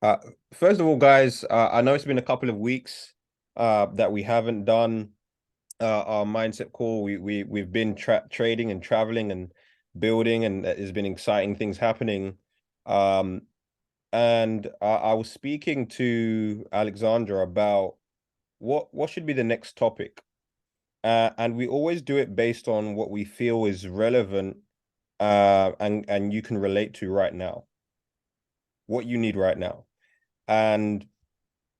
Uh, First of all, guys, I know it's been a couple of weeks that we haven't done our mindset call. We've been trading and traveling and building, and there's been exciting things happening. Um, and I was speaking to Alexandra about what should be the next topic, and we always do it based on what we feel is relevant, and you can relate to right now, what you need right now, and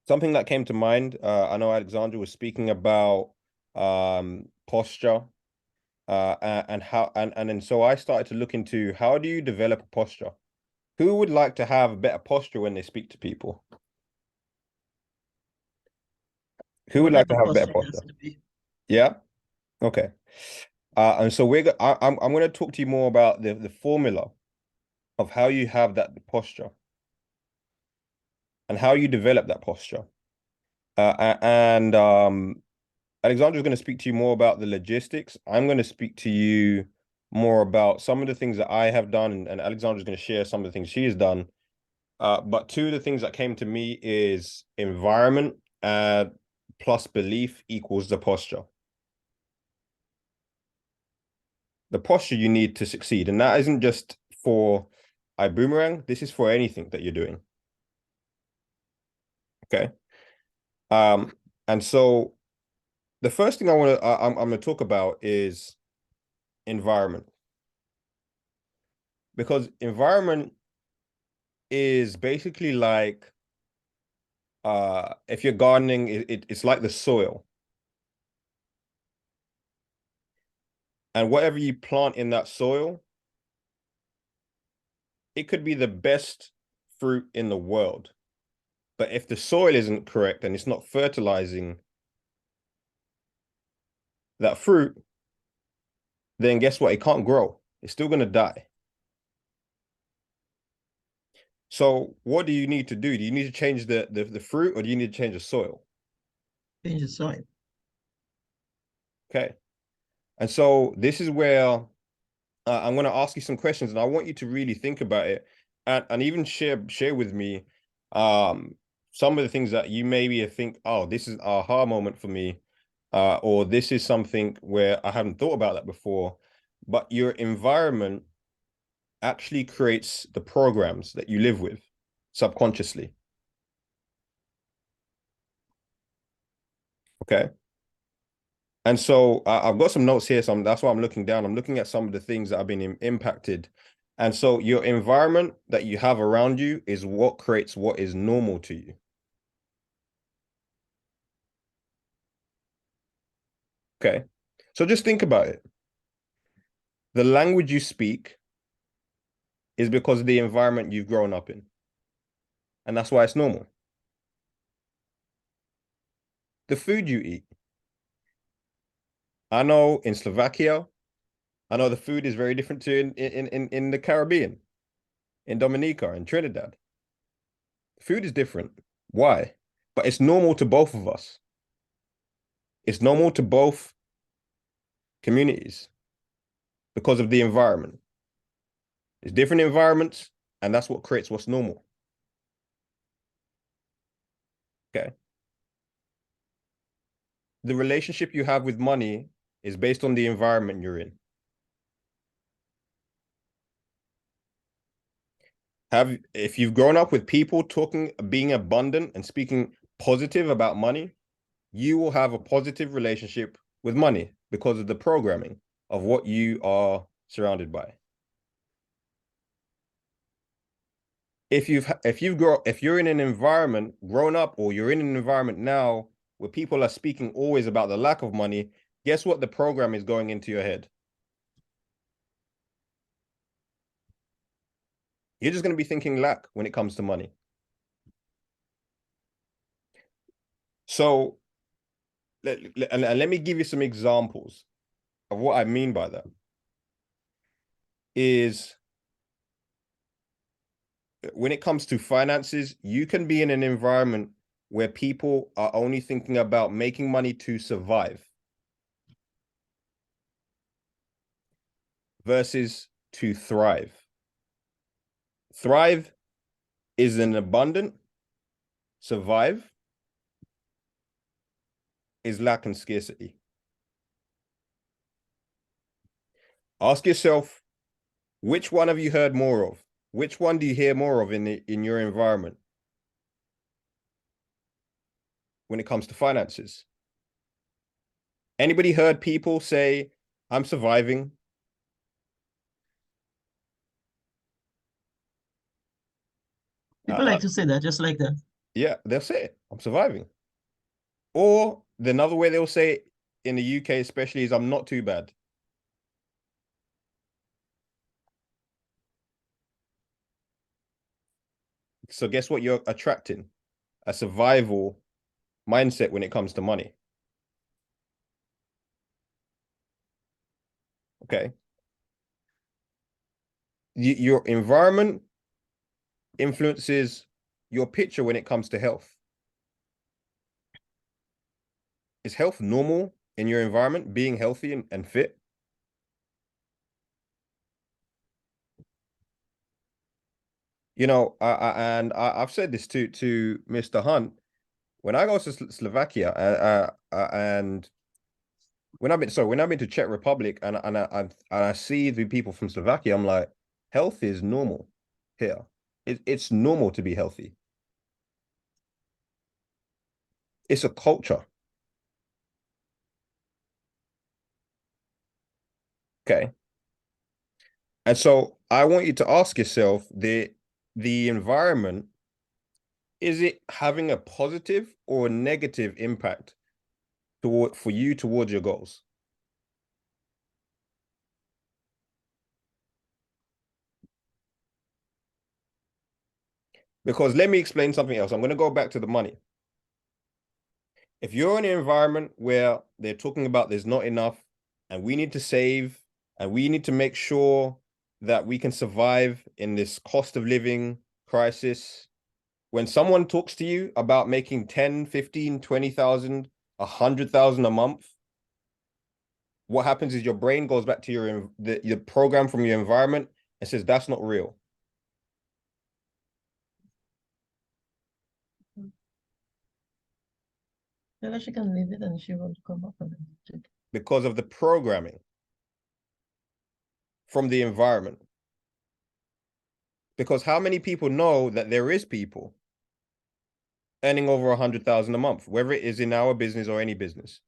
something that came to mind, I know Alexandra was speaking about posture, and how and then so I started to look into how do you develop a posture? Who would like to have a better posture when they speak to people? Who would like to Whatever have better posture posture? has to be. Yeah. Okay. And so I'm going to talk to you more about the formula of how you have that posture and how you develop that posture. And Alexandra's going to speak to you more about the logistics. I'm going to speak to you more about some of the things that I have done, and Alexandra's going to share some of the things she has done. But two of the things that came to me is environment plus belief equals the posture. The posture you need to succeed. And that isn't just for iBoomerang, this is for anything that you're doing. Okay. Um, and so the first thing I'm going to talk about is environment. Because environment is basically like if you're gardening, it's like the soil. And whatever you plant in that soil, it could be the best fruit in the world. But if the soil isn't correct and it's not fertilizing that fruit, then guess what? It can't grow. It's still going to die. So what do you need to do? Do you need to change the fruit, or do you need to change the soil? Change the soil. Okay. And so this is where I'm going to ask you some questions, and I want you to really think about it, and even share with me um some of the things that you maybe think, oh, this is an aha moment for me, or this is something where I haven't thought about that before. But your environment actually creates the programs that you live with subconsciously. Okay. And so I've got some notes here. That's why I'm looking down. I'm looking at some of the things that have been impacted. And so your environment that you have around you is what creates what is normal to you. Okay. So just think about it. The language you speak is because of the environment you've grown up in. And that's why it's normal. The food you eat. I know in Slovakia, I know the food is very different to in the Caribbean, in Dominica and Trinidad. Food is different. Why? But it's normal to both of us. It's normal to both communities because of the environment. It's different environments, and that's what creates what's normal. Okay. The relationship you have with money is based on the environment you're in. If you've grown up with people talking, being abundant and speaking positive about money, you will have a positive relationship with money because of the programming of what you are surrounded by. If you're in an environment grown up, or you're in an environment now where people are speaking always about the lack of money, guess what the program is going into your head? You're just going to be thinking lack when it comes to money. So let me give you some examples of what I mean by that. Is when it comes to finances, you can be in an environment where people are only thinking about making money to survive versus to thrive. Thrive is an abundant, survive is lack and scarcity. Ask yourself, which one have you heard more of? Which one do you hear more of in your environment when it comes to finances? Anybody heard people say, I'm surviving? People like to say that just like that. Yeah, they'll say it. I'm surviving. Or the another way they'll say it in the UK especially is I'm not too bad. So guess what you're attracting? A survival mindset when it comes to money. Okay. Your environment influences your picture when it comes to health. Is health normal in your environment, being healthy and fit? You know, I've said this to Mr. Hunt. When I go to Slovakia and when I've been to Czech Republic and I see the people from Slovakia, I'm like, health is normal here. It's normal to be healthy. It's a culture. Okay. And so I want you to ask yourself, the environment, is it having a positive or a negative impact for you towards your goals? Because let me explain something else. I'm going to go back to the money. If you're in an environment where they're talking about there's not enough and we need to save and we need to make sure that we can survive in this cost of living crisis, when someone talks to you about making 10, 15, 20,000, 100,000 a month, what happens is your brain goes back to your program from your environment and says that's not real. Maybe she can leave it and she won't come up with it. Because of the programming from the environment. Because how many people know that there is people earning over 100,000 a month, whether it is in our business or any business?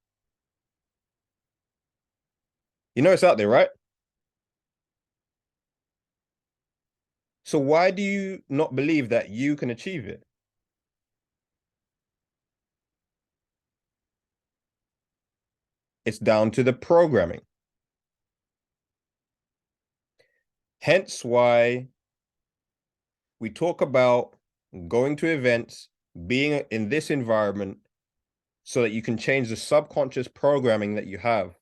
You know it's out there, right? So why do you not believe that you can achieve it? It's down to the programming. Hence why we talk about going to events, being in this environment, so that you can change the subconscious programming that you have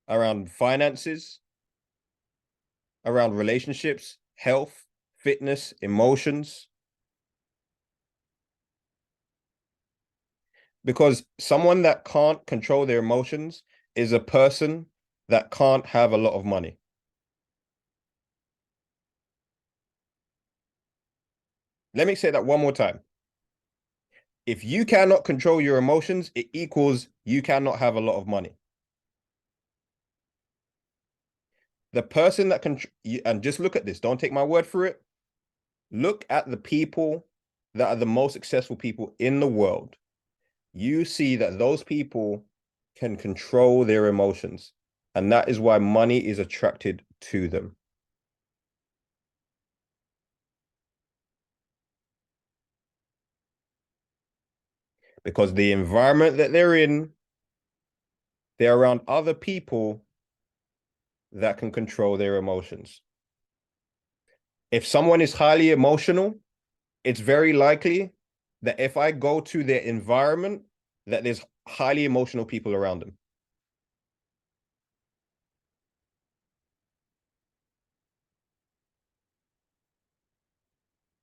around finances, around relationships, health, fitness, emotions. Because someone that can't control their emotions is a person that can't have a lot of money. Let me say that one more time. If you cannot control your emotions, it equals you cannot have a lot of money. The person that can, and just look at this, don't take my word for it. Look at the people that are the most successful people in the world. You see that those people can control their emotions. And that is why money is attracted to them. Because the environment that they're in, they're around other people that can control their emotions. If someone is highly emotional, it's very likely that if I go to their environment, that there's highly emotional people around them.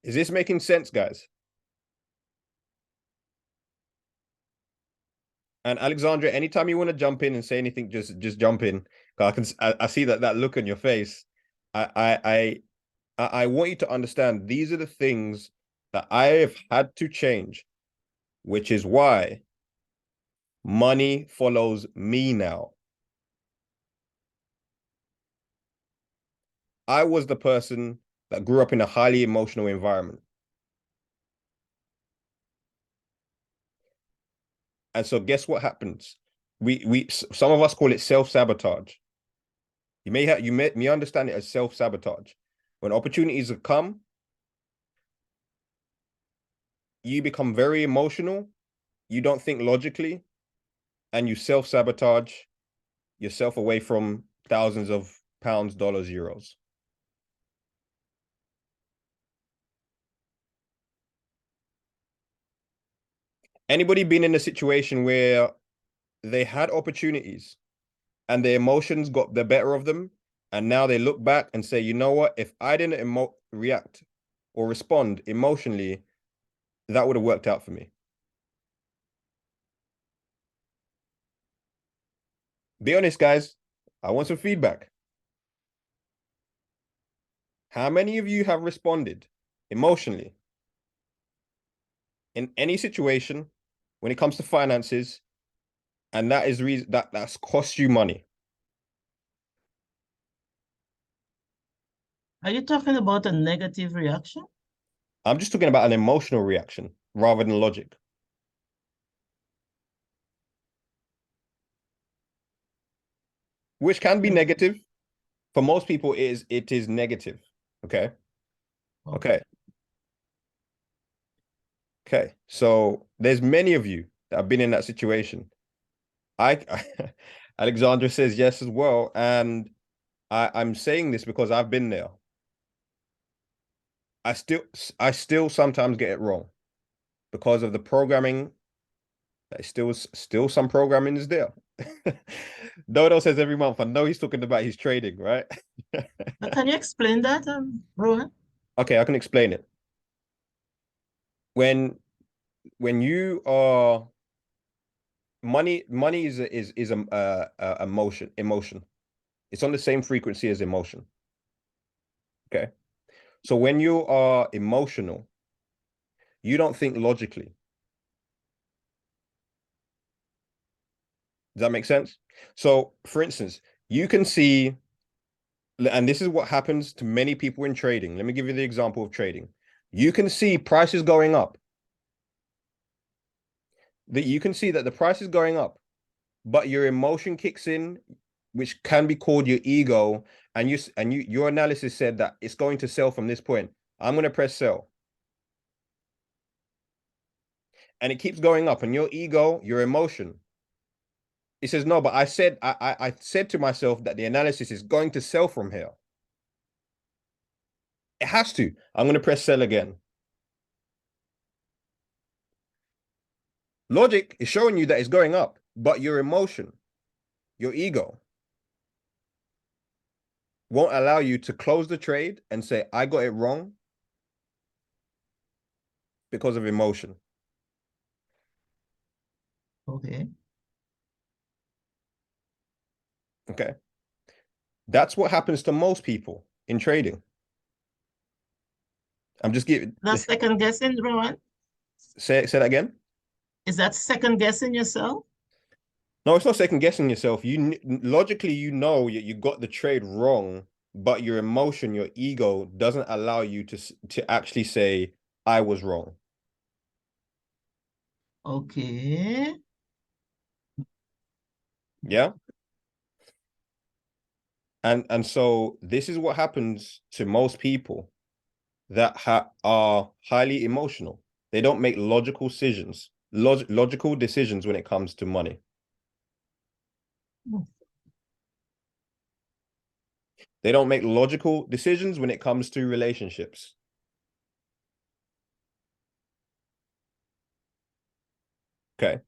Is this making sense, guys? And Alexandra, anytime you want to jump in and say anything, just jump in. I see that look on your face. I want you to understand these are the things that I have had to change, which is why money follows me now. I was the person that grew up in a highly emotional environment. And so guess what happens? Some of us call it self-sabotage. You may understand it as self-sabotage. When opportunities have come, you become very emotional, you don't think logically, and you self-sabotage yourself away from thousands of pounds, dollars, euros. Anybody been in a situation where they had opportunities and their emotions got the better of them, and now they look back and say, you know what, if I didn't react or respond emotionally, that would have worked out for me? Be honest, guys. I want some feedback. How many of you have responded emotionally in any situation when it comes to finances, and that is reason that's cost you money? Are you talking about a negative reaction? I'm just talking about an emotional reaction rather than logic. Which can be negative. For most people, it is negative. Okay. Okay. Okay. So there's many of you that have been in that situation. I Alexandra says yes as well. And I'm saying this because I've been there. I still sometimes get it wrong because of the programming. Still some programming is there. Dodo says every month. I know he's talking about his trading, right? But can you explain that, Rohan? Okay, I can explain it. When you are money is a emotion. It's on the same frequency as emotion. Okay. So when you are emotional, you don't think logically. Does that make sense? So, for instance, you can see, and this is what happens to many people in trading. Let me give you the example of trading. You can see prices going up. That you can see that the price is going up, but your emotion kicks in, which can be called your ego, and your analysis said that it's going to sell from this point. I'm going to press sell. And it keeps going up, and your ego, your emotion, it says no, but I said to myself that the analysis is going to sell from here. It has to. I'm going to press sell again. Logic is showing you that it's going up, but your emotion, your ego, won't allow you to close the trade and say, I got it wrong because of emotion. Okay. Okay. That's what happens to most people in trading. I'm just giving. That's second guessing, Rohan? Say that again. Is that second guessing yourself? No, it's not second guessing yourself. You logically, you got the trade wrong, but your emotion, your ego doesn't allow you to actually say I was wrong. Okay. Yeah. And so this is what happens to most people that are highly emotional. They don't make logical decisions when it comes to money. They don't make logical decisions when it comes to relationships. Okay.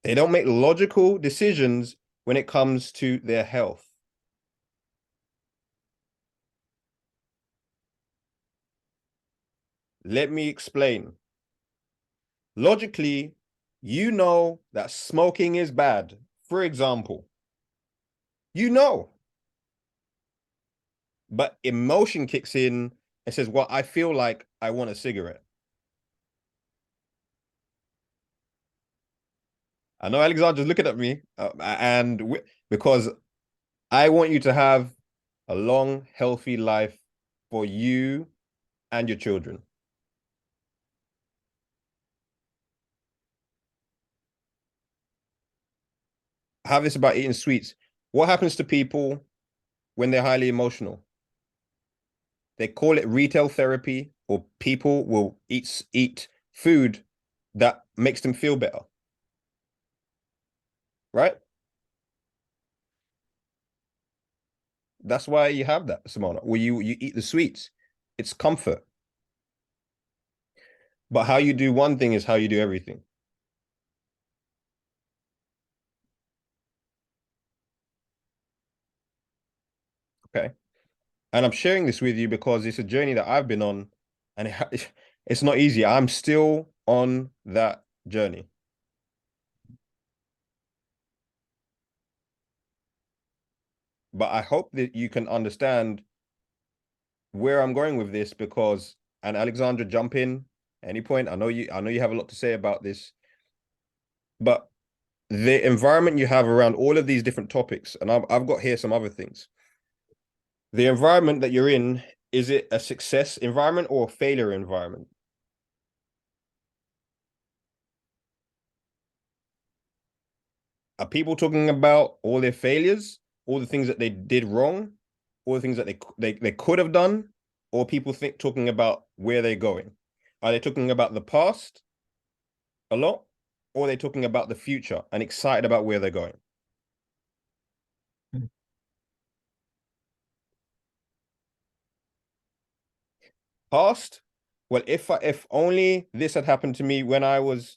They don't make logical decisions when it comes to their health. Let me explain. Logically, you know that smoking is bad. For example, you know, but emotion kicks in It says, well, I feel like I want a cigarette. I know Alexandra's looking at me, because I want you to have a long, healthy life for you and your children. I have this about eating sweets. What happens to people when they're highly emotional? They call it retail therapy, or people will eat food that makes them feel better. Right? That's why you have that, Simona, where you eat the sweets. It's comfort. But how you do one thing is how you do everything. Okay. And I'm sharing this with you because it's a journey that I've been on, and it's not easy. I'm still on that journey. But I hope that you can understand where I'm going with this, because, and Alexandra, jump in any point. I know you have a lot to say about this, but the environment you have around all of these different topics, and I've got here some other things. The environment that you're in, is it a success environment or a failure environment? Are people talking about all their failures, all the things that they did wrong, all the things that they could have done, or people talking about where they're going? Are they talking about the past a lot, or are they talking about the future and excited about where they're going? Past? Well, if only this had happened to me when I was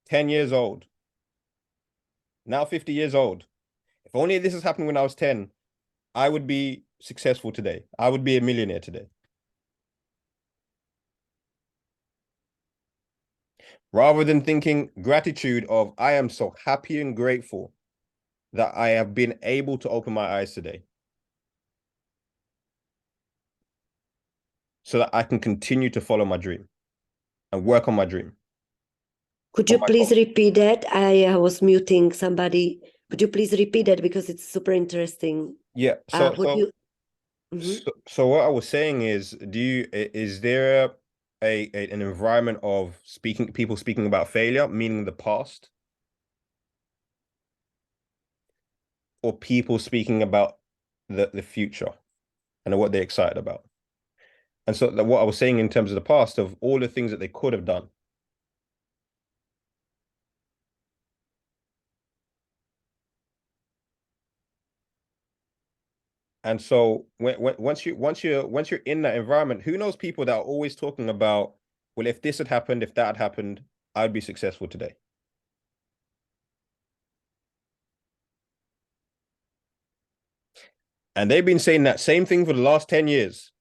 10 years old, now 50 years old. If only this has happened when I was 10, I would be successful today. I would be a millionaire today. Rather than thinking gratitude of, I am so happy and grateful that I have been able to open my eyes today, so that I can continue to follow my dream and work on my dream. Could you please repeat that? I was muting somebody. Could you please repeat that, because it's super interesting? Yeah. So what I was saying is, is there an environment of people speaking about failure, meaning the past, or people speaking about the future and what they're excited about? And so what I was saying in terms of the past, of all the things that they could have done. And so once you're in that environment, who knows people that are always talking about, well, if this had happened, if that had happened, I'd be successful today. And they've been saying that same thing for the last 10 years.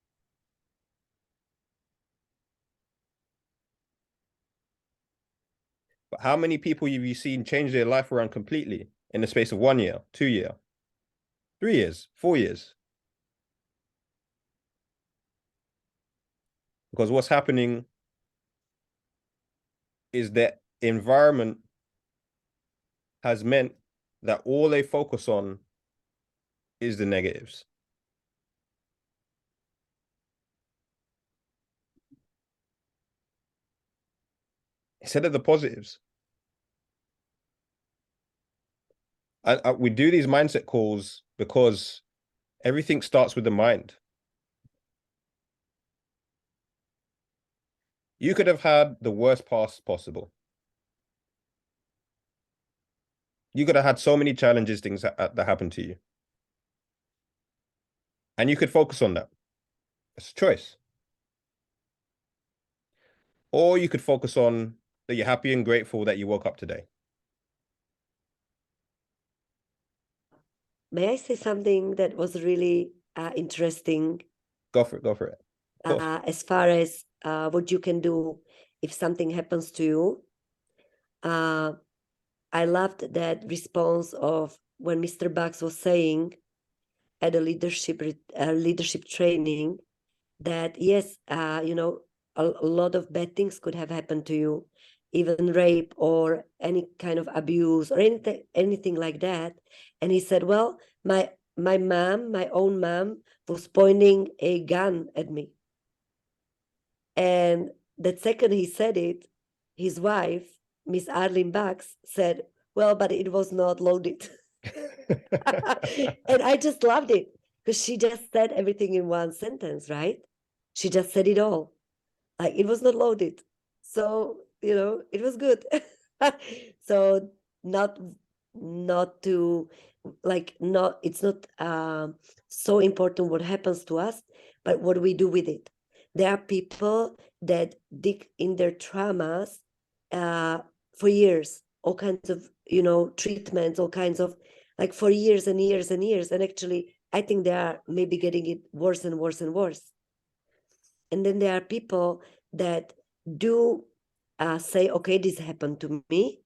But how many people have you seen change their life around completely in the space of 1 year, 2 years, 3 years, 4 years? Because what's happening is that environment has meant that all they focus on is the negatives. Instead of the positives. We do these mindset calls because everything starts with the mind. You could have had the worst past possible. You could have had so many challenges, things that happened to you. And you could focus on that. It's a choice. Or you could focus on that you're happy and grateful that you woke up today. May I say something that was really interesting? Go for it. As far as what you can do if something happens to you. I loved that response of when Mr. Bucks was saying at a leadership training that yes, you know, a lot of bad things could have happened to you, even rape or any kind of abuse or anything like that. And he said, well, my mom, my own mom, was pointing a gun at me. And the second he said it, his wife, Miss Arlene Bax, said, well, but it was not loaded. And I just loved it because she just said everything in one sentence, right? She just said it all. Like it was not loaded. So, you know, it was good. So not to like not it's not so important what happens to us, but what we do with it. There are people that dig in their traumas for years, all kinds of, you know, treatments, all kinds of, like, for years and years and years. And actually, I think they are maybe getting it worse and worse and worse. And then there are people that do say, okay, this happened to me.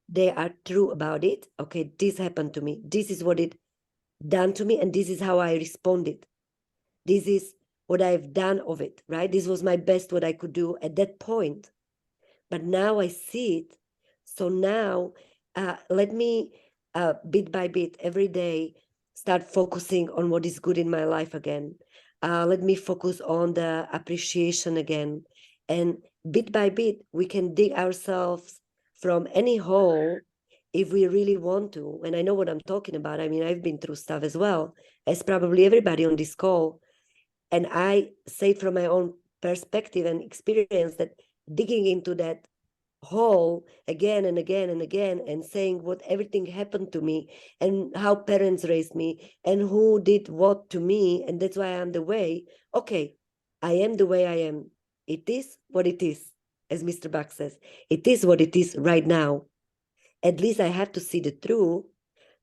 They are true about it. Okay, this happened to me. This is what it done to me, and this is how I responded. This is what I've done of it, right? This was my best, what I could do at that point. But now I see it. So now let me bit by bit, every day, start focusing on what is good in my life again. Let me focus on the appreciation again. And bit by bit, we can dig ourselves from any hole if we really want to. And I know what I'm talking about. I mean, I've been through stuff as well, as probably everybody on this call. And I say from my own perspective and experience that digging into that hole again and again and again and saying what everything happened to me and how parents raised me and who did what to me, and that's why I'm the way. Okay, I am the way I am. It is what it is, as Mr. Bach says. It is what it is right now. At least I have to see the truth,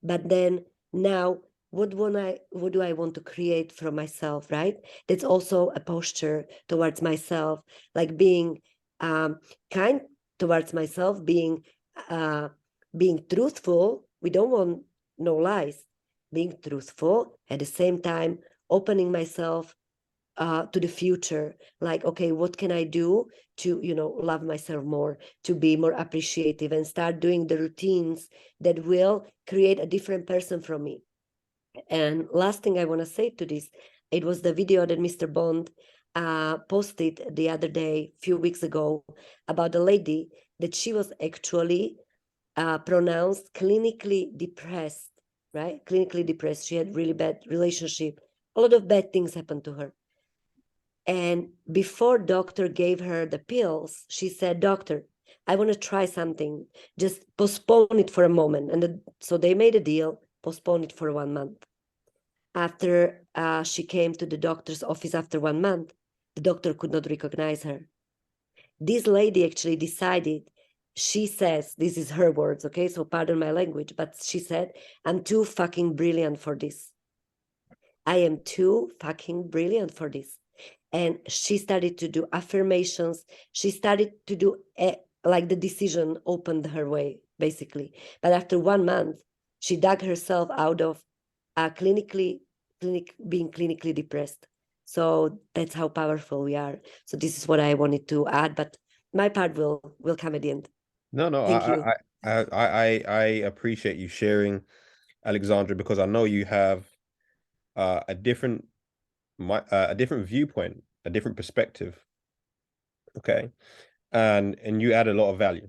but then now what do I want to create from myself, right? That's also a posture towards myself, like being kind towards myself, being truthful. We don't want no lies. Being truthful at the same time, opening myself to the future. Like, okay, what can I do to, you know, love myself more, to be more appreciative, and start doing the routines that will create a different person from me. And last thing I want to say to this, it was the video that Mr. Bond posted the other day, few weeks ago, about a lady that she was actually pronounced clinically depressed, right? Clinically depressed. She had really bad relationship. A lot of bad things happened to her. And before doctor gave her the pills, she said, doctor, I want to try something. Just postpone it for a moment. And so they made a deal, postpone it for 1 month. After she came to the doctor's office after 1 month, the doctor could not recognize her. This lady actually decided, she says, this is her words, okay? So pardon my language, but she said, I'm too fucking brilliant for this. I am too fucking brilliant for this. And she started to do affirmations. She started to do like the decision opened her way, basically. But after 1 month, she dug herself out of being clinically depressed. So that's how powerful we are. So this is what I wanted to add, but my part will come at the end. No, Thank you. I appreciate you sharing, Alexandra, because I know you have a different viewpoint, a different perspective. Okay. And you add a lot of value.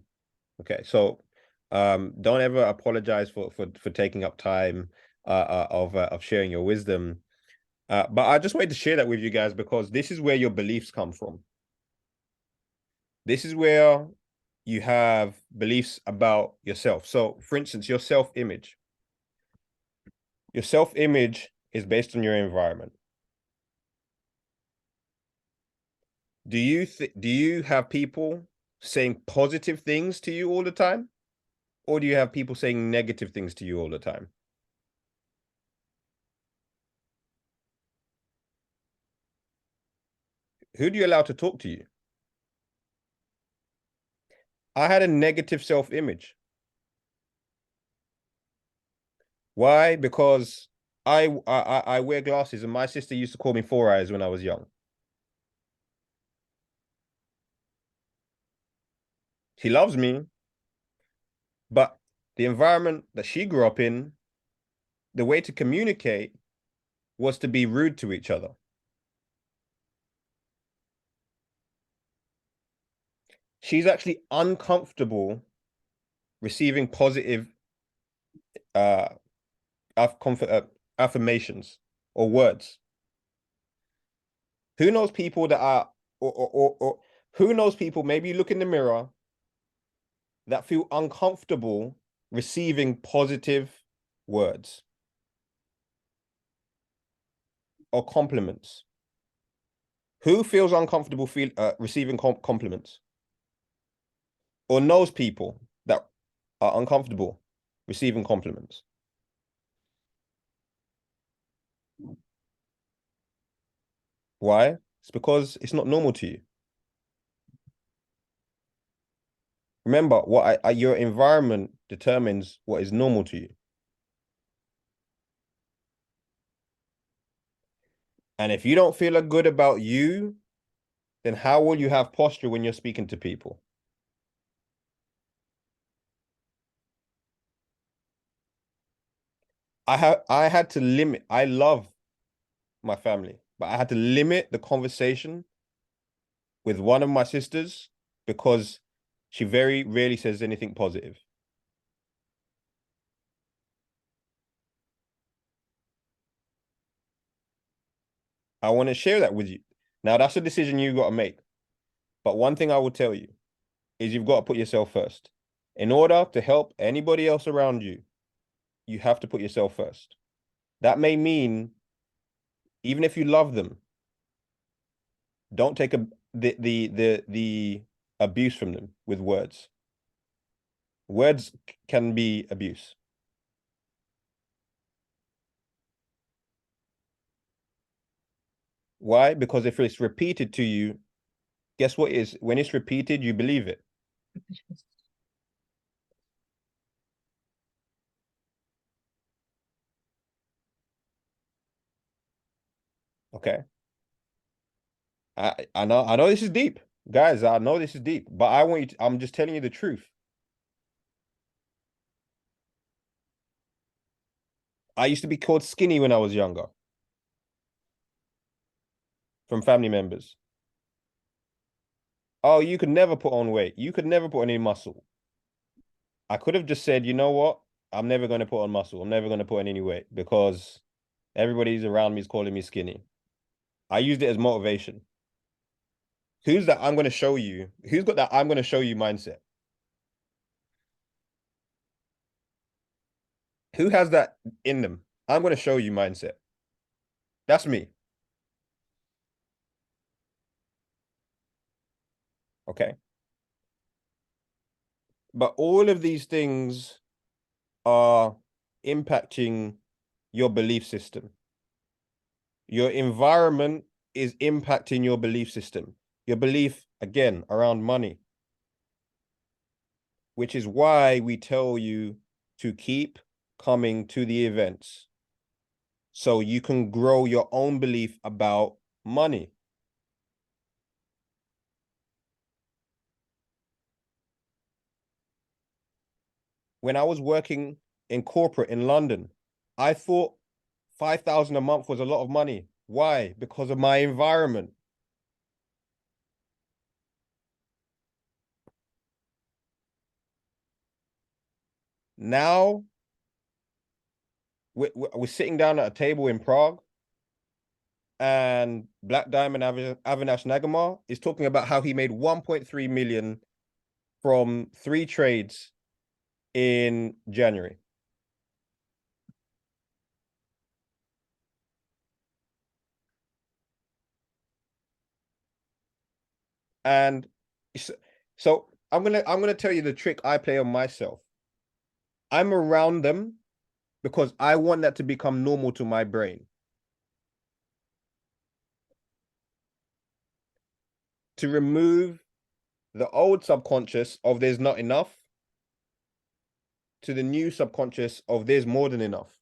Okay. So don't ever apologize for taking up time of sharing your wisdom. But I just wanted to share that with you guys because this is where your beliefs come from. This is where you have beliefs about yourself. So, for instance, your self-image. Your self-image is based on your environment. Do you have people saying positive things to you all the time? Or do you have people saying negative things to you all the time? Who do you allow to talk to you? I had a negative self-image. Why? Because I wear glasses and my sister used to call me Four Eyes when I was young. She loves me, but the environment that she grew up in, the way to communicate was to be rude to each other. She's actually uncomfortable receiving positive uh, affirmations or words. Who knows people that are, or who knows people, maybe you look in the mirror, that feel uncomfortable receiving positive words or compliments? Who feels uncomfortable receiving compliments? Or knows people that are uncomfortable receiving compliments? Why? It's because it's not normal to you. Remember, your environment determines what is normal to you. And if you don't feel good about you, then how will you have posture when you're speaking to people? I had to limit. I love my family, but I had to limit the conversation with one of my sisters because she very rarely says anything positive. I want to share that with you. Now, that's a decision you got to make. But one thing I will tell you is you've got to put yourself first. In order to help anybody else around you, you have to put yourself first. That may mean, even if you love them, don't take the abuse from them with words. Words can be abuse. Why? Because if it's repeated to you, guess what is when it's repeated, you believe it. Okay. I know this is deep. Guys, I know this is deep, but I'm just telling you the truth. I used to be called skinny when I was younger from family members. Oh, you could never put on weight. You could never put on any muscle. I could have just said, you know what? I'm never going to put on muscle. I'm never going to put on any weight because everybody's around me is calling me skinny. I used it as motivation. Who's that I'm going to show you? Who's got that I'm going to show you mindset? Who has that in them? I'm going to show you mindset. That's me. Okay. But all of these things are impacting your belief system. Your environment is impacting your belief system. Your belief, again, around money, which is why we tell you to keep coming to the events so you can grow your own belief about money. When I was working in corporate in London, I thought 5,000 a month was a lot of money. Why? Because of my environment. Now, we're sitting down at a table in Prague, and Black Diamond Avinash Nagamar is talking about how he made 1.3 million from 3 trades in January. And so I'm gonna tell you the trick I play on myself. I'm around them because I want that to become normal to my brain. To remove the old subconscious of there's not enough to the new subconscious of there's more than enough.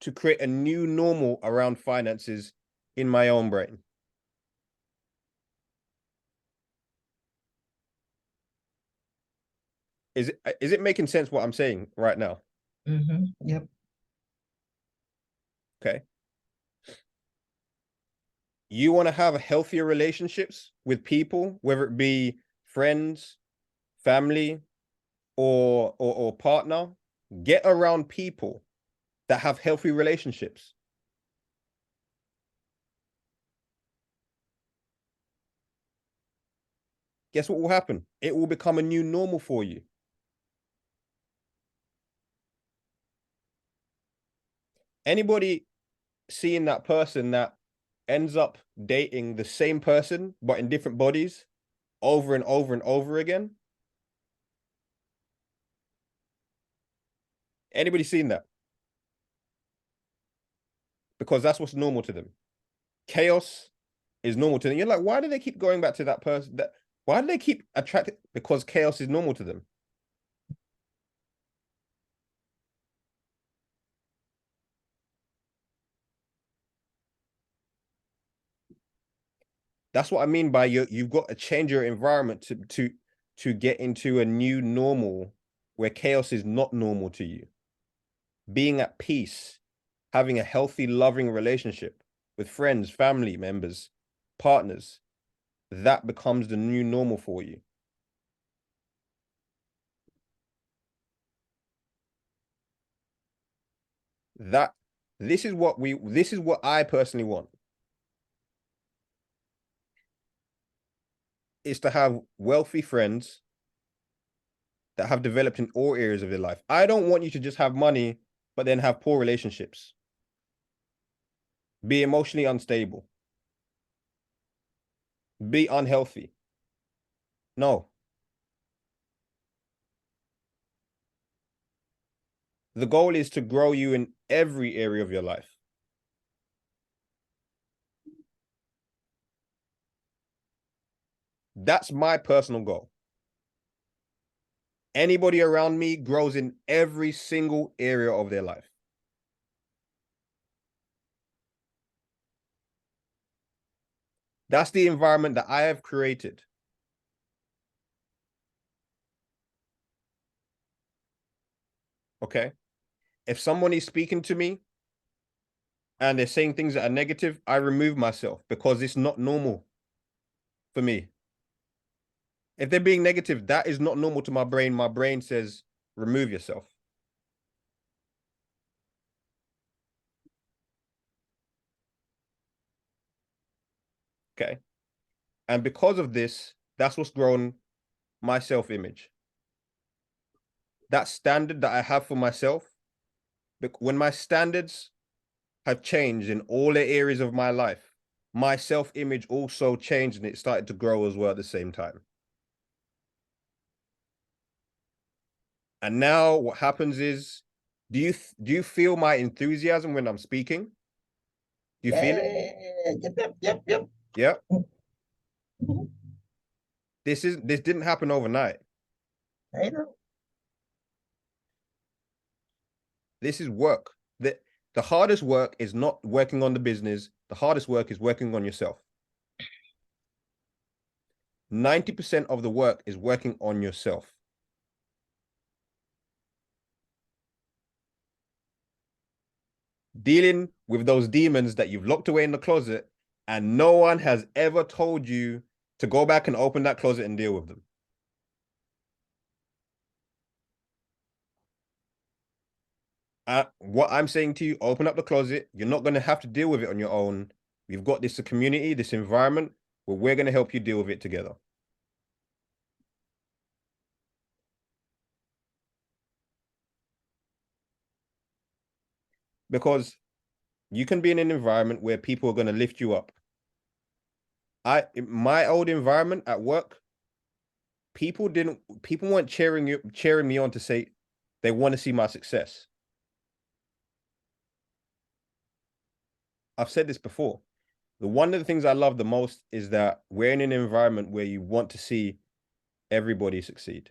To create a new normal around finances in my own brain. Is it making sense what I'm saying right now? Yep. Okay. You want to have healthier relationships with people, whether it be friends, family, or partner. Get around people that have healthy relationships. Guess what will happen? It will become a new normal for you. Anybody seeing that person that ends up dating the same person but in different bodies over and over and over again? Anybody seen that? Because that's what's normal to them. Chaos is normal to them. You're like, why do they keep going back to that person? Why do they keep attracted? Because chaos is normal to them. That's what I mean by you've got to change your environment to get into a new normal where chaos is not normal to you. Being at peace, having a healthy, loving relationship with friends, family members, partners, that becomes the new normal for you. That this is what I personally want. Is to have wealthy friends that have developed in all areas of their life. I don't want you to just have money, but then have poor relationships. Be emotionally unstable. Be unhealthy. No. The goal is to grow you in every area of your life. That's my personal goal. Anybody around me grows in every single area of their life. That's the environment that I have created. Okay. If someone is speaking to me and they're saying things that are negative, I remove myself because it's not normal for me. If they're being negative, that is not normal to my brain. My brain says, remove yourself. Okay. And because of this, that's what's grown my self-image. That standard that I have for myself, when my standards have changed in all the areas of my life, my self-image also changed and it started to grow as well at the same time. And now what happens is, do you feel my enthusiasm when I'm speaking? Do you feel it? Yep. Yeah. Mhm. This didn't happen overnight. I know. This is work. The hardest work is not working on the business. The hardest work is working on yourself. 90% of the work is working on yourself. Dealing with those demons that you've locked away in the closet and no one has ever told you to go back and open that closet and deal with them. What I'm saying to you, open up the closet. You're not going to have to deal with it on your own. We've got this community, this environment where we're going to help you deal with it together. Because you can be in an environment where people are going to lift you up. My old environment at work, people weren't cheering me on to say they want to see my success. I've said this before. One of the things I love the most is that we're in an environment where you want to see everybody succeed.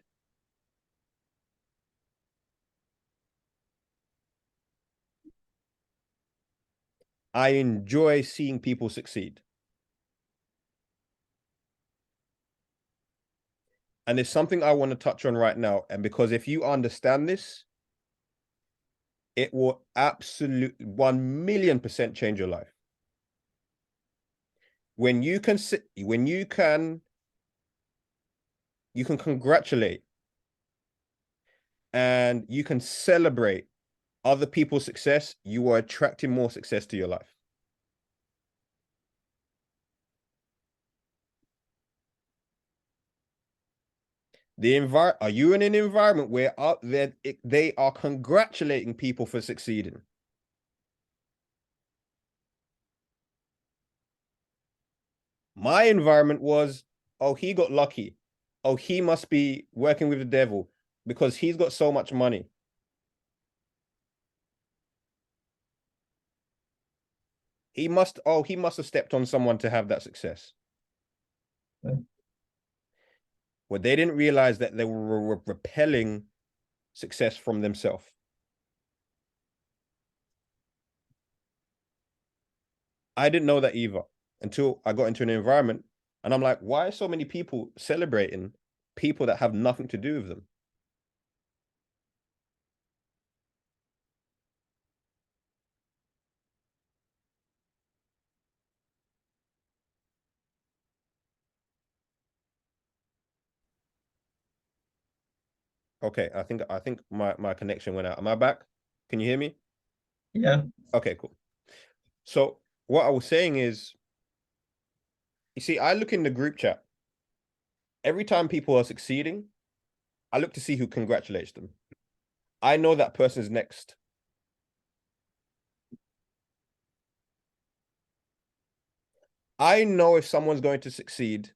I enjoy seeing people succeed. And it's something I want to touch on right now. And because if you understand this, it will absolutely 1,000,000% change your life. When you can you can congratulate and you can celebrate other people's success, you are attracting more success to your life. Are you in an environment where they are congratulating people for succeeding? My environment was, oh, he got lucky. Oh, he must be working with the devil because he's got so much money. He must have stepped on someone to have that success. Right. Well, they didn't realize that they were repelling success from themselves. I didn't know that either until I got into an environment and I'm like, why are so many people celebrating people that have nothing to do with them? Okay, I think my connection went out. Am I back? Can you hear me? Yeah. Okay, cool. So what I was saying is, you see, I look in the group chat. Every time people are succeeding, I look to see who congratulates them. I know that person's next. I know if someone's going to succeed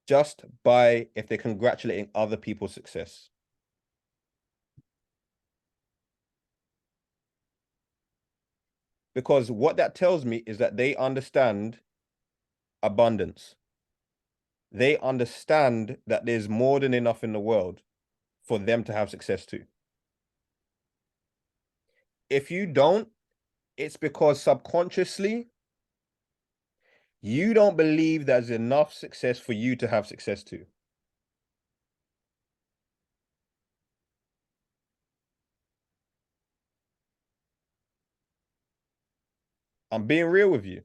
just by if they're congratulating other people's success. Because what that tells me is that they understand abundance. They understand that there's more than enough in the world for them to have success too. If you don't, it's because subconsciously you don't believe there's enough success for you to have success too. I'm being real with you.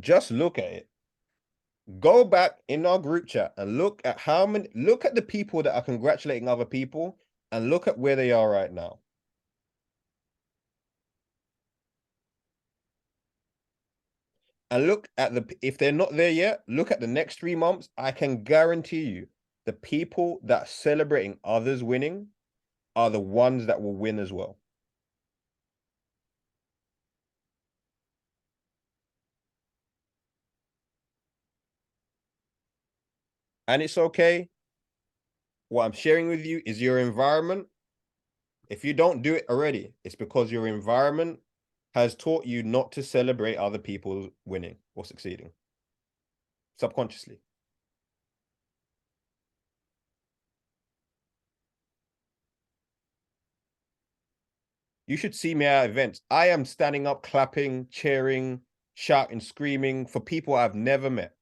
Just look at it. Go back in our group chat and look at the people that are congratulating other people and look at where they are right now. And look at if they're not there yet, look at the next 3 months. I can guarantee you the people that are celebrating others winning are the ones that will win as well. And it's okay. What I'm sharing with you is your environment. If you don't do it already, it's because your environment has taught you not to celebrate other people winning or succeeding subconsciously. You should see me at events. I am standing up, clapping, cheering, shouting, screaming for people I've never met.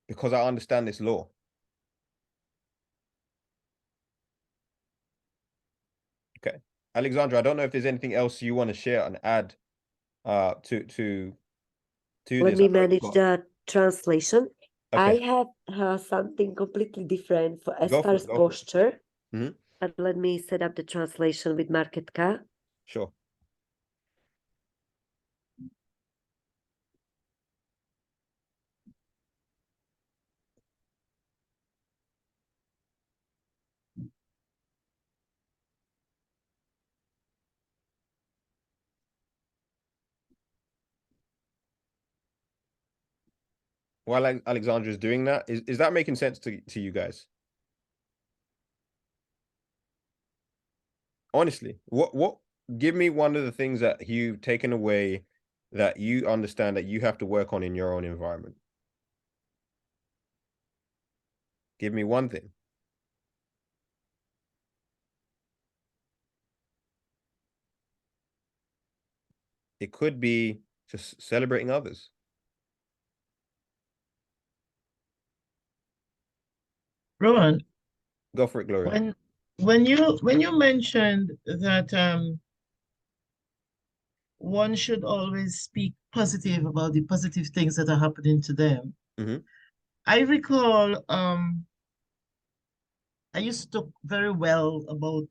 Because I understand this law. Okay. Alexandra, I don't know if there's anything else you want to share and add to Let this. me manage the translation. I Okay. have something completely different for as Go far for as it. Go for it. posture. Mhm. And let me set up the translation with Marketka. Sure. While Alexandra is doing that, is that making sense to you guys? Honestly, what give me one of the things that you've taken away that you understand that you have to work on in your own environment. Give me one thing. It could be just celebrating others. Rowan, Go for it, Gloria. when you mentioned that one should always speak positive about the positive things that are happening to them. Mhm. I recall I used to talk very well about,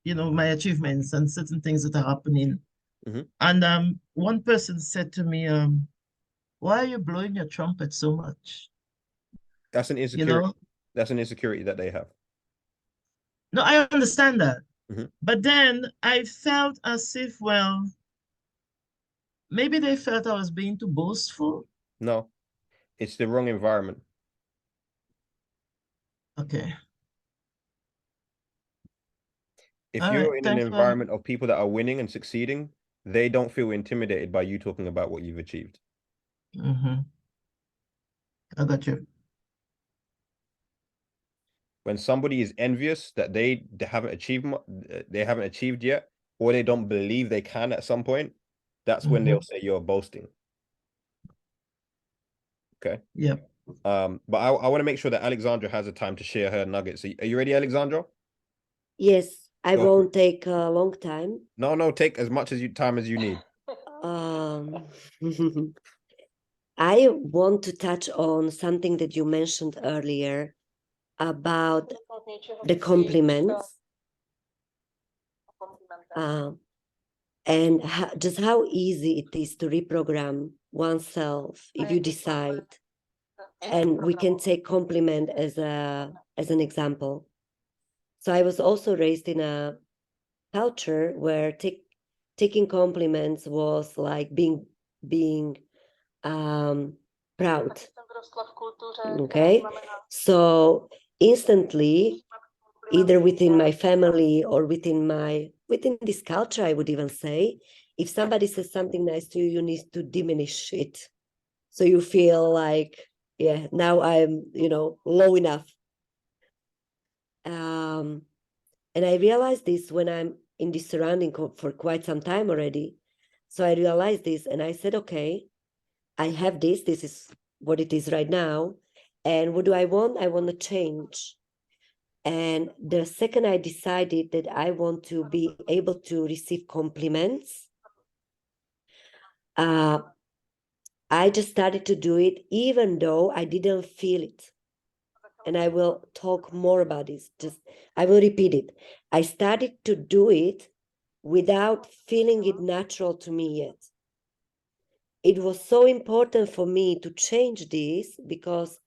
you know, my achievements and certain things that are happening. Mhm. And one person said to me, why are you blowing your trumpet so much? That's an You insecurity. know, That's an insecurity that they have. no, I understand that. Mhm. But then I felt as if, well, maybe they felt I was being too boastful. No, it's the wrong environment. Okay. If All you're right. in an Thanks for environment of people that are winning and succeeding, they don't feel intimidated by you talking about what you've achieved. I got you. When somebody is envious that they haven't achieved yet, or they don't believe they can at some point, that's when they'll say you're boasting. Okay. Yeah. But I want to make sure that Alexandra has a time to share her nuggets. Are you ready, Alexandra? Yes, I Go for won't take a long time. No, take as much time as you need. Um, I want to touch on something that you mentioned earlier about the compliments, and just how easy it is to reprogram oneself if you decide. And we can take compliment as an example. So I was also raised in a culture where taking compliments was like being proud. Okay, so instantly, either within my family or within this culture, I would even say, if somebody says something nice to you, you need to diminish it, so you feel like, yeah, now I'm, low enough. And I realized this when I'm in this surrounding for quite some time already. So I realized this and I said, okay, I have this is what it is right now. And what do I want? I want to change. And the second I decided that I want to be able to receive compliments, I just started to do it, even though I didn't feel it. And I will talk more about this. I will repeat it. I started to do it without feeling it natural to me yet. It was so important for me to change this because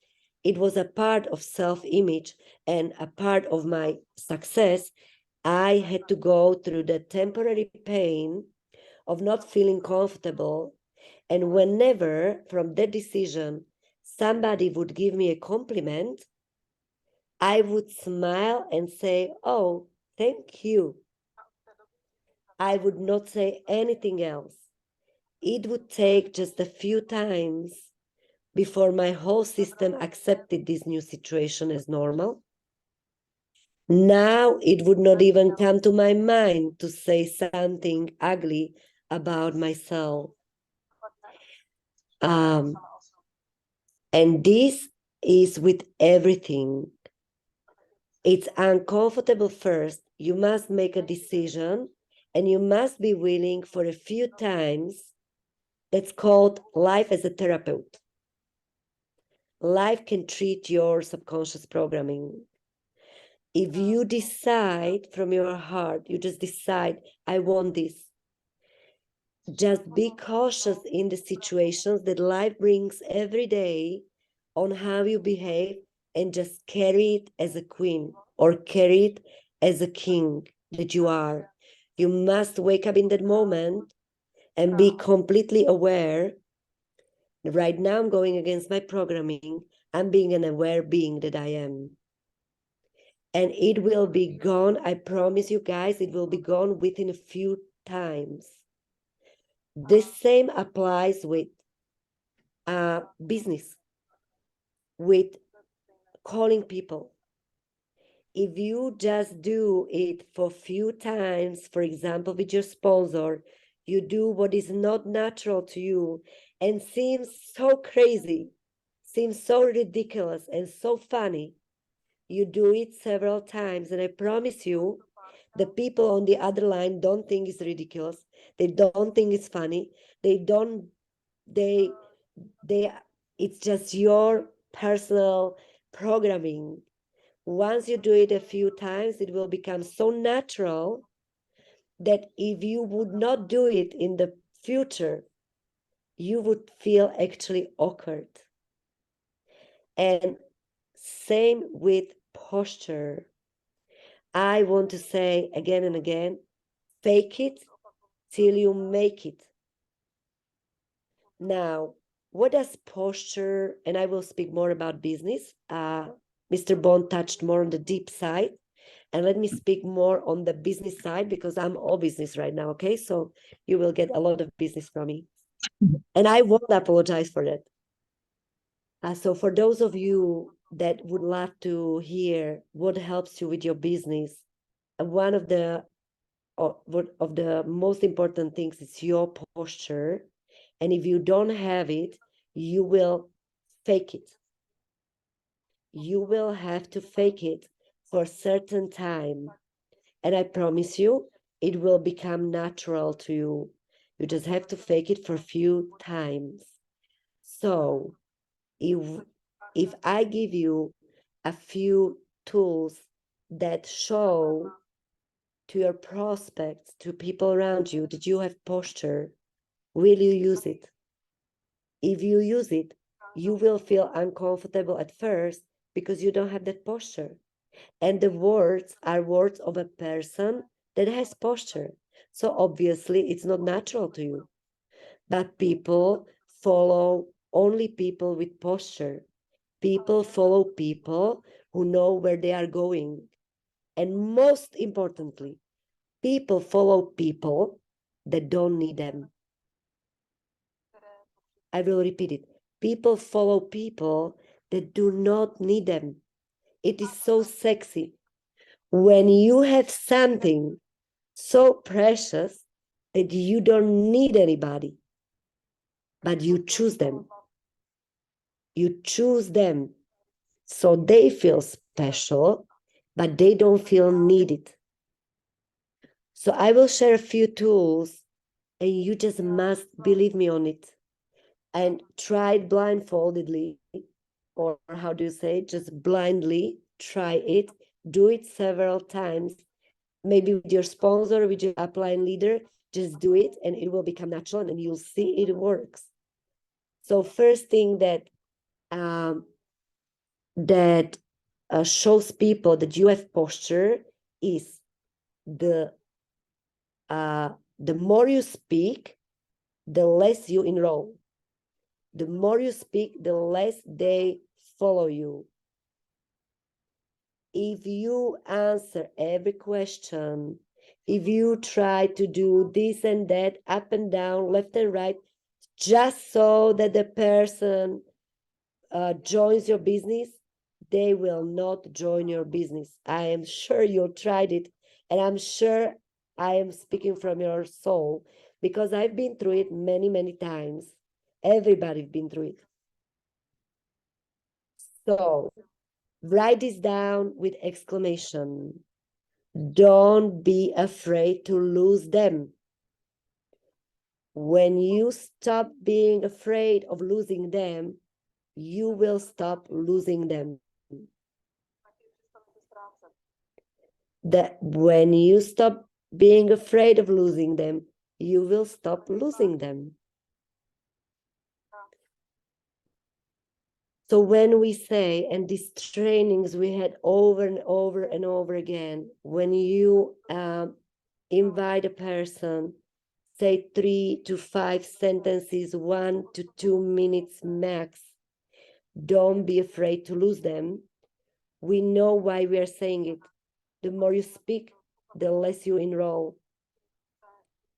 it was a part of self-image and a part of my success. I had to go through the temporary pain of not feeling comfortable. And whenever from that decision, somebody would give me a compliment, I would smile and say, oh, thank you. I would not say anything else. It would take just a few times before my whole system accepted this new situation as normal. Now it would not even come to my mind to say something ugly about myself. And this is with everything. It's uncomfortable first. You must make a decision and you must be willing for a few times. That's called life as a therapeutic. Life can treat your subconscious programming. If you decide from your heart, you just decide, I want this. Just be cautious in the situations that life brings every day on how you behave, and just carry it as a queen or carry it as a king that you are. You must wake up in that moment and be completely aware. Right now, I'm going against my programming. I'm being an aware being that I am. And it will be gone. I promise you guys, it will be gone within a few times. The same applies with business, with calling people. If you just do it for a few times, for example, with your sponsor, you do what is not natural to you and seems so crazy, seems so ridiculous and so funny, you do it several times, and I promise you, the people on the other line don't think it's ridiculous. They don't think it's funny. They it's just your personal programming. Once you do it a few times, it will become so natural that if you would not do it in the future, you would feel actually awkward. And same with posture. I want to say again and again, fake it till you make it. Now, what does posture, and I will speak more about business. Mr. Bond touched more on the deep side, and let me speak more on the business side because I'm all business right now, okay? So you will get a lot of business from me. And I won't apologize for that. So for those of you that would love to hear what helps you with your business, one of the most important things is your posture. And if you don't have it, you will fake it. You will have to fake it for a certain time. And I promise you, it will become natural to you. You just have to fake it for a few times. So if I give you a few tools that show to your prospects, to people around you, that you have posture, will you use it? If you use it, you will feel uncomfortable at first because you don't have that posture. And the words are words of a person that has posture. So obviously it's not natural to you. But people follow only people with posture. People follow people who know where they are going. And most importantly, people follow people that don't need them. I will repeat it. People follow people that do not need them. It is so sexy when you have something so precious that you don't need anybody, but you choose them. You choose them so they feel special, but they don't feel needed. So I will share a few tools and you just must believe me on it and try it blindfoldedly, or how do you say, just blindly try it, do it several times, maybe with your sponsor, with your upline leader, just do it and it will become natural and you'll see it works. So first thing that shows people that you have posture is the more you speak, the less you enroll. The more you speak, the less they follow you. If you answer every question, if you try to do this and that, up and down, left and right, just so that the person joins your business, they will not join your business. I am sure you tried it, and I'm sure I am speaking from your soul because I've been through it many, many times. Everybody's been through it. So write this down with exclamation. Don't be afraid to lose them. When you stop being afraid of losing them, you will stop losing them. That when you stop being afraid of losing them, you will stop losing them. So when we say, and these trainings we had over and over and over again, when you invite a person, say 3 to 5 sentences, 1 to 2 minutes max, don't be afraid to lose them. We know why we are saying it. The more you speak, the less you enroll.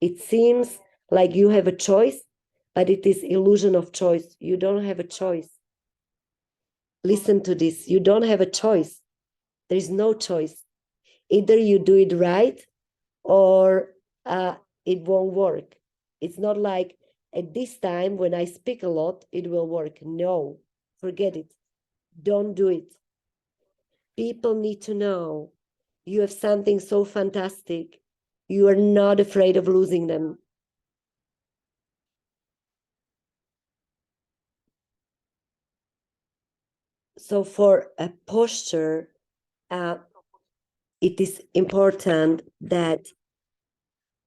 It seems like you have a choice, but it is illusion of choice. You don't have a choice. Listen to this. You don't have a choice. There is no choice. Either you do it right or it won't work. It's not like at this time when I speak a lot, it will work. No, forget it. Don't do it. People need to know you have something so fantastic. You are not afraid of losing them. So for a posture, it is important that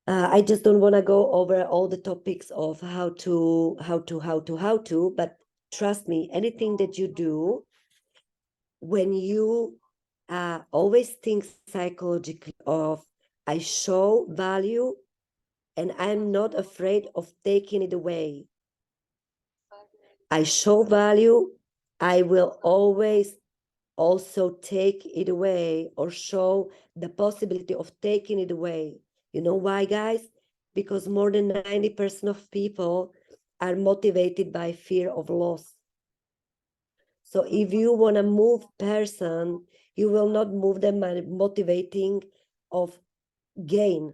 I just don't want to go over all the topics of how to, but trust me, anything that you do, when you always think psychologically of, I show value and I'm not afraid of taking it away. I show value, I will always also take it away or show the possibility of taking it away. You know why, guys? Because more than 90% of people are motivated by fear of loss. So if you want to move person, you will not move them by motivating of gain.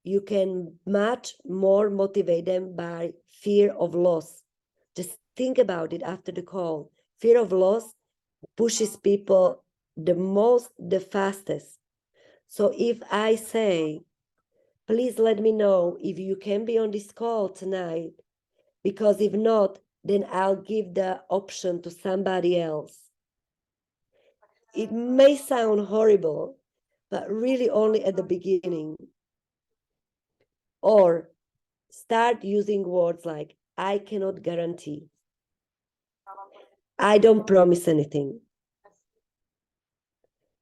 You can much more motivate them by fear of loss. Just think about it after the call. Fear of loss pushes people the fastest. So if I say, please let me know if you can be on this call tonight, because if not, then I'll give the option to somebody else. It may sound horrible, but really only at the beginning. Or start using words like, I cannot guarantee. I don't promise anything.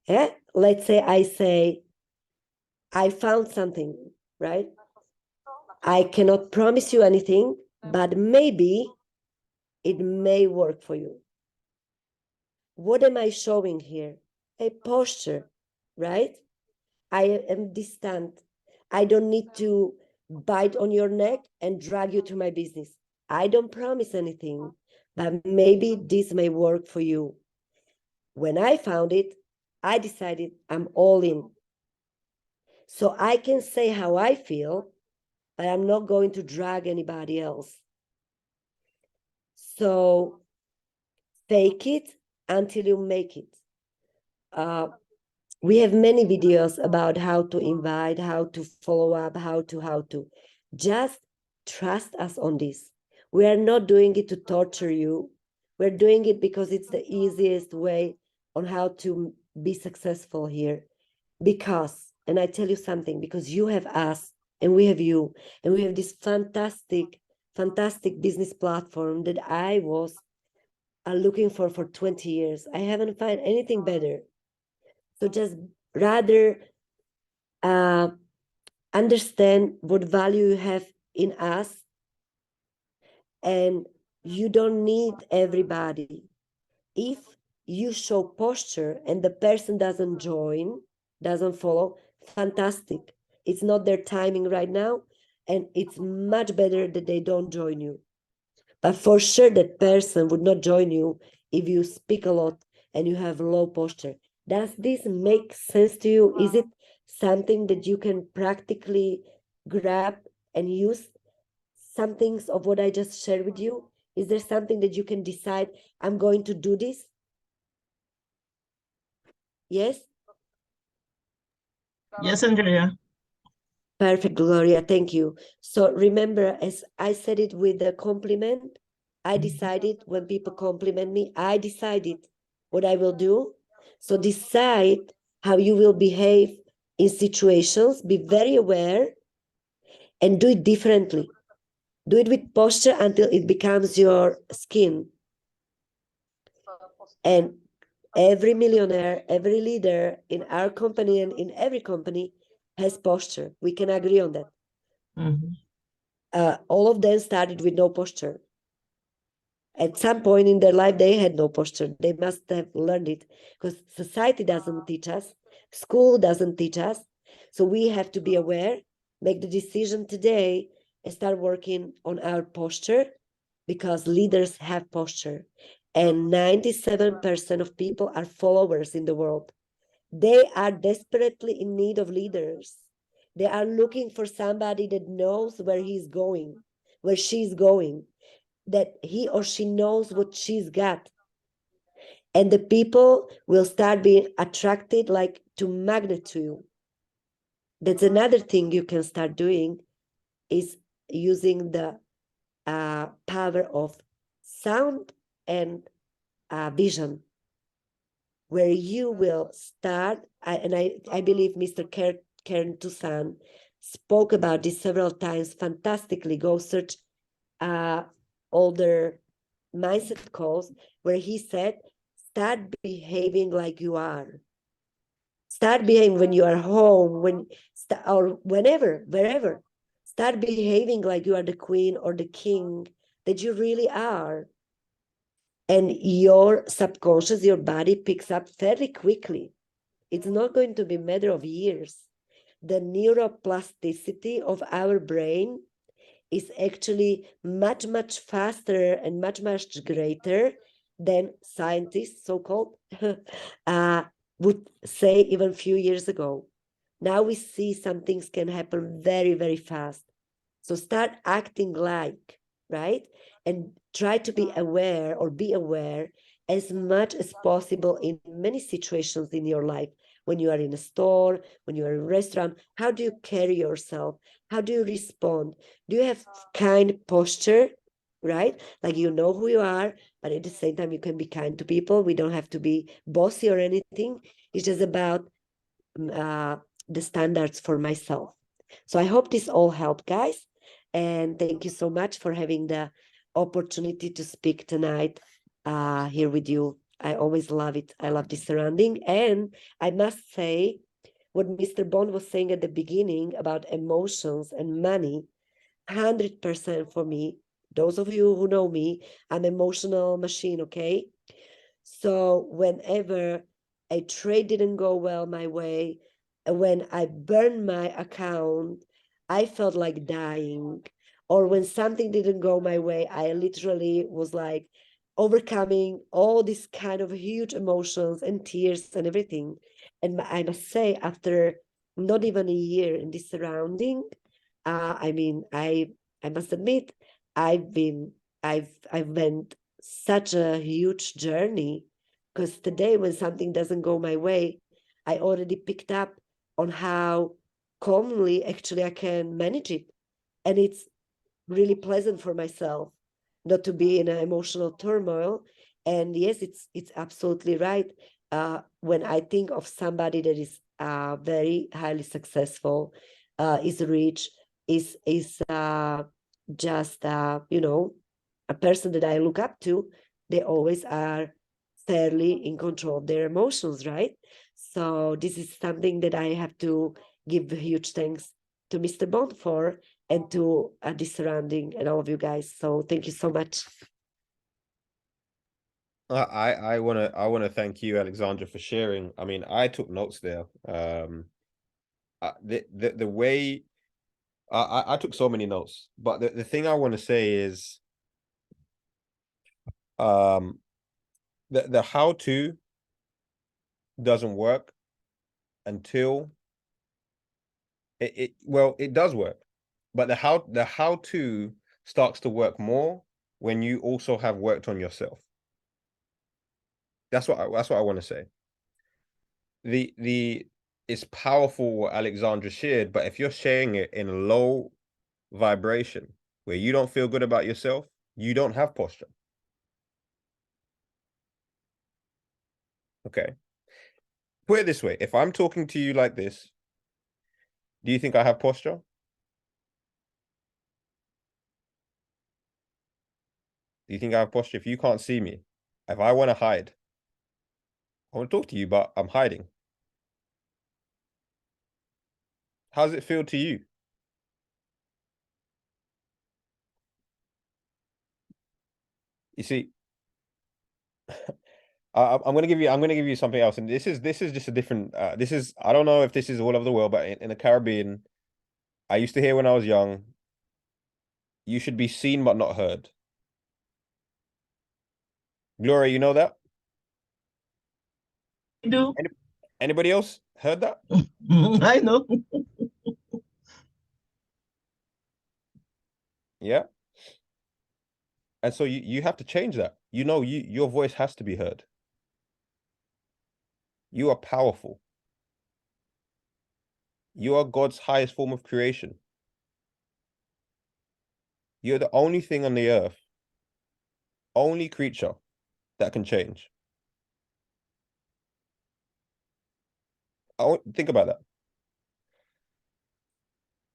Yeah? Let's say I say, I found something, right? I cannot promise you anything, but maybe it may work for you. What am I showing here? A posture, right? I am distant. I don't need to bite on your neck and drag you to my business. I don't promise anything, but maybe this may work for you. When I found it, I decided I'm all in. So I can say how I feel, but I'm not going to drag anybody else. So fake it until you make it. We have many videos about how to invite, how to follow up, how to. Just trust us on this. We are not doing it to torture you. We're doing it because it's the easiest way on how to be successful here. Because, and I tell you something, because you have us and we have you, and we have this fantastic business platform that I was looking for 20 years. I haven't found anything better. So just rather understand what value you have in us, and you don't need everybody. If you show posture and the person doesn't join, doesn't follow, fantastic. It's not their timing right now, and it's much better that they don't join you. But for sure, that person would not join you if you speak a lot and you have low posture. Does this make sense to you? Is it something that you can practically grab and use? Some things of what I just shared with you? Is there something that you can decide, I'm going to do this? Yes? Yes, Andrea. Perfect, Gloria. Thank you. So remember, as I said it with the compliment, I decided when people compliment me, I decided what I will do. So decide how you will behave in situations, be very aware, and do it differently. Do it with posture until it becomes your skin. And every millionaire, every leader in our company and in every company has posture. We can agree on that. All of them started with no posture. At some point in their life, they had no posture. They must have learned it because society doesn't teach us, school doesn't teach us. So we have to be aware, make the decision today, and start working on our posture, because leaders have posture. And 97% of people are followers in the world. They are desperately in need of leaders. They are looking for somebody that knows where he's going, where she's going, that he or she knows what she's got. And the people will start being attracted like to magnet to you. That's another thing you can start doing, is using the power of sound and vision, where you will start, and I believe Mr. Karen Toussaint spoke about this several times fantastically. Go search older mindset calls where he said, start behaving like you are. Start behaving when you are home, or whenever, wherever. Start behaving like you are the queen or the king that you really are. And your subconscious, your body picks up fairly quickly. It's not going to be a matter of years. The neuroplasticity of our brain is actually much, much faster and much, much greater than scientists, so-called, would say even a few years ago. Now we see some things can happen very, very fast. So start acting like, right? And try to be aware, or be aware as much as possible in many situations in your life. When you are in a store, when you are in a restaurant, how do you carry yourself? How do you respond? Do you have kind posture, right? Like you know who you are, but at the same time you can be kind to people. We don't have to be bossy or anything. It's just about the standards for myself. So I hope this all helped, guys. And thank you so much for having the opportunity to speak tonight here with you. I always love it. I love this surrounding. And I must say, what Mr. Bond was saying at the beginning about emotions and money, 100% for me. Those of you who know me, I'm an emotional machine, okay? So whenever a trade didn't go well my way, when I burned my account, I felt like dying. Or when something didn't go my way, I literally was like overcoming all these kind of huge emotions and tears and everything. And I must say, after not even a year in this surrounding, I mean, I must admit, I've went such a huge journey, because today when something doesn't go my way, I already picked up on how calmly actually I can manage it. And it's really pleasant for myself not to be in an emotional turmoil. And yes, it's absolutely right. When I think of somebody that is very highly successful, is rich, is just you know, a person that I look up to, they always are fairly in control of their emotions, right? So this is something that I have to give huge thanks to Mr. Bond for, and to the surrounding and all of you guys. So thank you so much. I wanna thank you, Alexandra, for sharing. I mean, I took notes there. The way I took so many notes, but the thing I want to say is, the how to doesn't work until it does work, but the how to starts to work more when you also have worked on yourself. That's what I want to say. It's powerful what Alexandra shared, but if you're sharing it in a low vibration where you don't feel good about yourself, you don't have posture. Okay. Put it this way, if I'm talking to you like this, do you think I have posture? Do you think I have posture? If you can't see me, if I want to hide, I want to talk to you, but I'm hiding. How does it feel to you? You see, I'm gonna give you something else, and this is just a different. This is, I don't know if this is all over the world, but in the Caribbean, I used to hear when I was young, you should be seen but not heard. Gloria, you know that? I do. Anybody else heard that? I know. Yeah. And so you have to change that. You know, your voice has to be heard. You are powerful. You are God's highest form of creation. You're the only thing on the earth, only creature that can change. Think about that.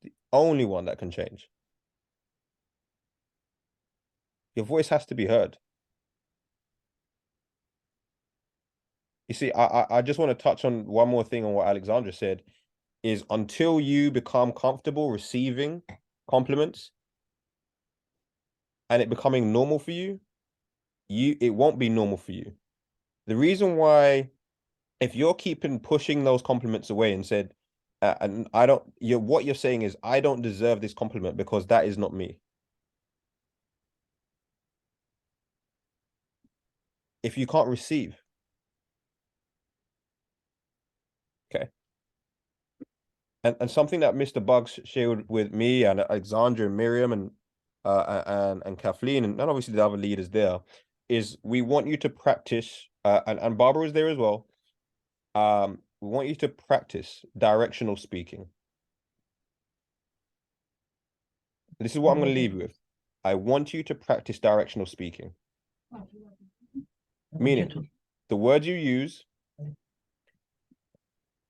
The only one that can change. Your voice has to be heard. You see, I just want to touch on one more thing on what Alexandra said, is until you become comfortable receiving compliments and it becoming normal for you, it won't be normal for you. The reason why, if you're keeping pushing those compliments away and said, and I don't, what you're saying is, I don't deserve this compliment because that is not me. If you can't receive, okay. And something that Mr. Bugs shared with me and Alexandra and Miriam and Kathleen and obviously the other leaders there is we want you to practice and Barbara was there as well. We want you to practice directional speaking. This is what I'm going to leave you with. I want you to practice directional speaking. Meaning, the words you use,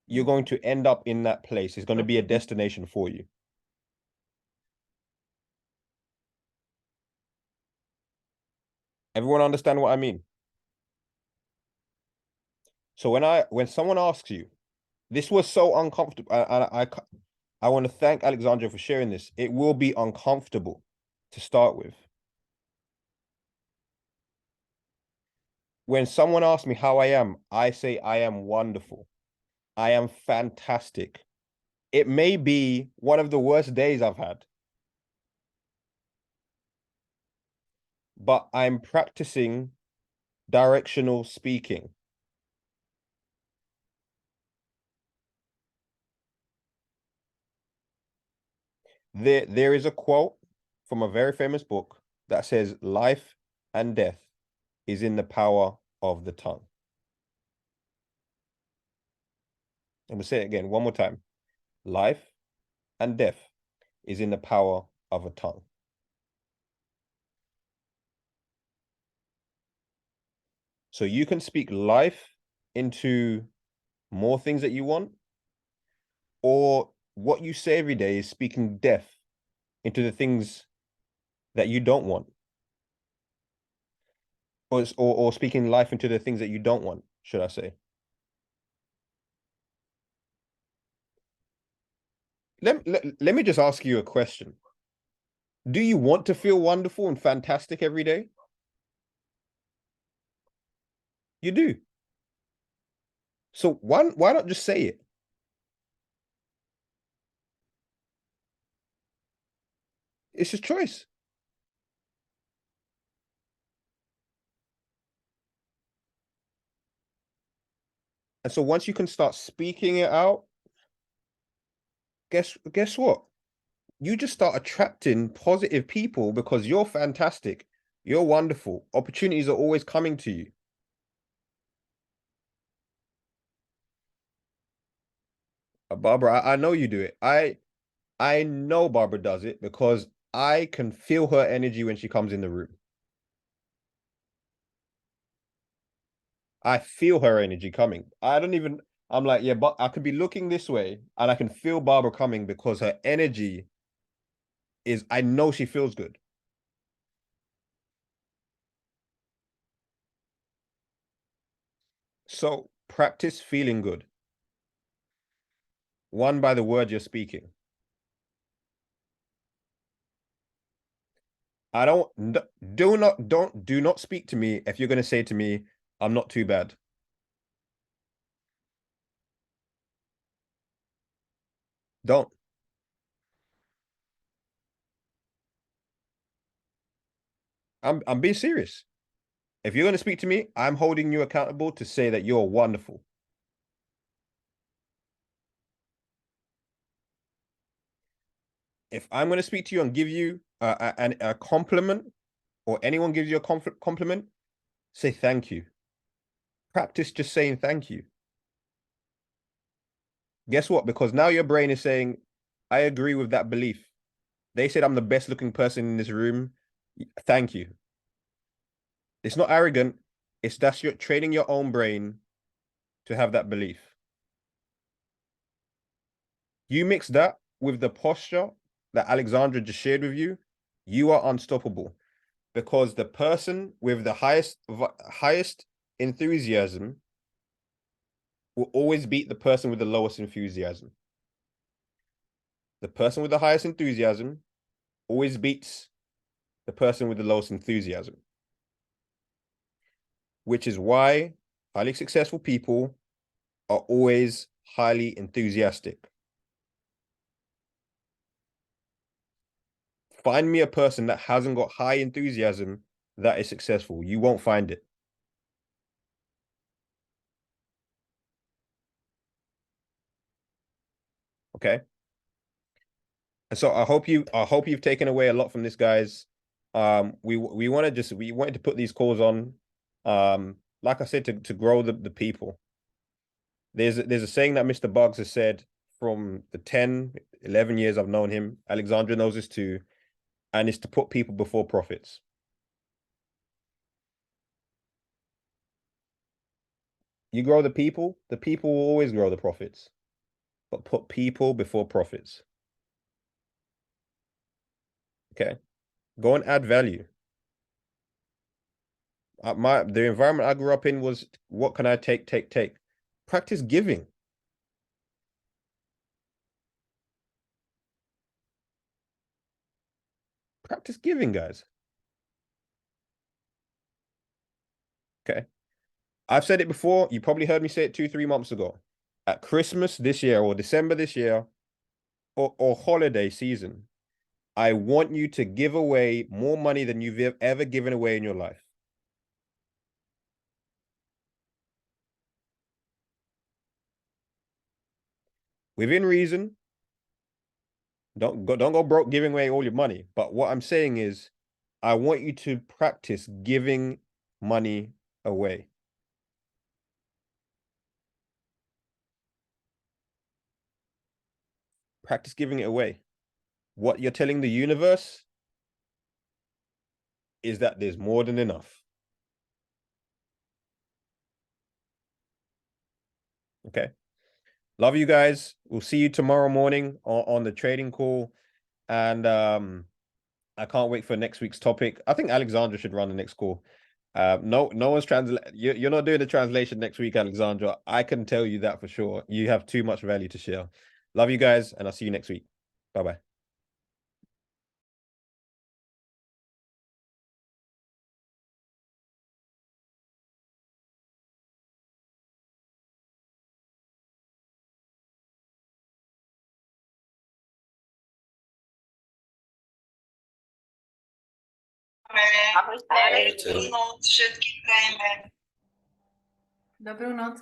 you're going to end up in that place. It's going to be a destination for you. Everyone understand what I mean? So when someone asks you, this was so uncomfortable, I want to thank Alexandra for sharing this. It will be uncomfortable to start with. When someone asks me how I am, I say I am wonderful. I am fantastic. It may be one of the worst days I've had, but I'm practicing directional speaking. There is a quote from a very famous book that says, life and death is in the power of the tongue. I'm going to say it again one more time. Life and death is in the power of a tongue. So you can speak life into more things that you want, or what you say every day is speaking death into the things that you don't want. Or speaking life into the things that you don't want, should I say. Let me just ask you a question. Do you want to feel wonderful and fantastic every day? You do. So why not just say it? It's a choice. And so once you can start speaking it out, guess what? You just start attracting positive people because you're fantastic. You're wonderful. Opportunities are always coming to you. Barbara, I know you do it. I know Barbara does it because I can feel her energy when she comes in the room. I feel her energy coming. I'm like, yeah, but I could be looking this way and I can feel Barbara coming because her energy is, I know she feels good. So practice feeling good. One, by the word you're speaking. Do not speak to me if you're going to say to me, I'm not too bad. Don't. I'm being serious. If you're going to speak to me, I'm holding you accountable to say that you're wonderful. if I'm going to speak to you and give you a compliment, or anyone gives you a compliment, say thank you. Practice just saying thank you. Guess what? Because now your brain is saying, I agree with that belief. They said I'm the best looking person in this room. Thank you. It's not arrogant. It's that's you're training your own brain to have that belief. You mix that with the posture that Alexandra just shared with you, you are unstoppable. Because the person with the highest enthusiasm will always beat the person with the lowest enthusiasm. The person with the highest enthusiasm always beats the person with the lowest enthusiasm. Which is why highly successful people are always highly enthusiastic. Find me a person that hasn't got high enthusiasm that is successful. You won't find it. Okay. And so I hope you've taken away a lot from this, guys. We wanted to put these calls on, like I said, to grow the people. There's a saying that Mr. Buggs has said from the 10, 11 years I've known him. Alexandra knows this too, and it's to put people before profits. You grow the people will always grow the profits. But put people before profits. Okay. Go and add value. The environment I grew up in was, what can I take? Practice giving. Practice giving, guys. Okay. I've said it before. You probably heard me say it 2-3 months ago. At Christmas this year, or December this year, or holiday season, I want you to give away more money than you've ever given away in your life. Within reason. Don't go broke giving away all your money. But what I'm saying is, I want you to practice giving money away. Practice giving it away. What you're telling the universe is that there's more than enough. Okay. Love you guys. We'll see you tomorrow morning on the trading call. And I can't wait for next week's topic. I think Alexandra should run the next call. No one's you're not doing the translation next week, Alexandra. I can tell you that for sure. You have too much value to share. Love you guys, and I'll see you next week. Bye-bye. Dobrou noc.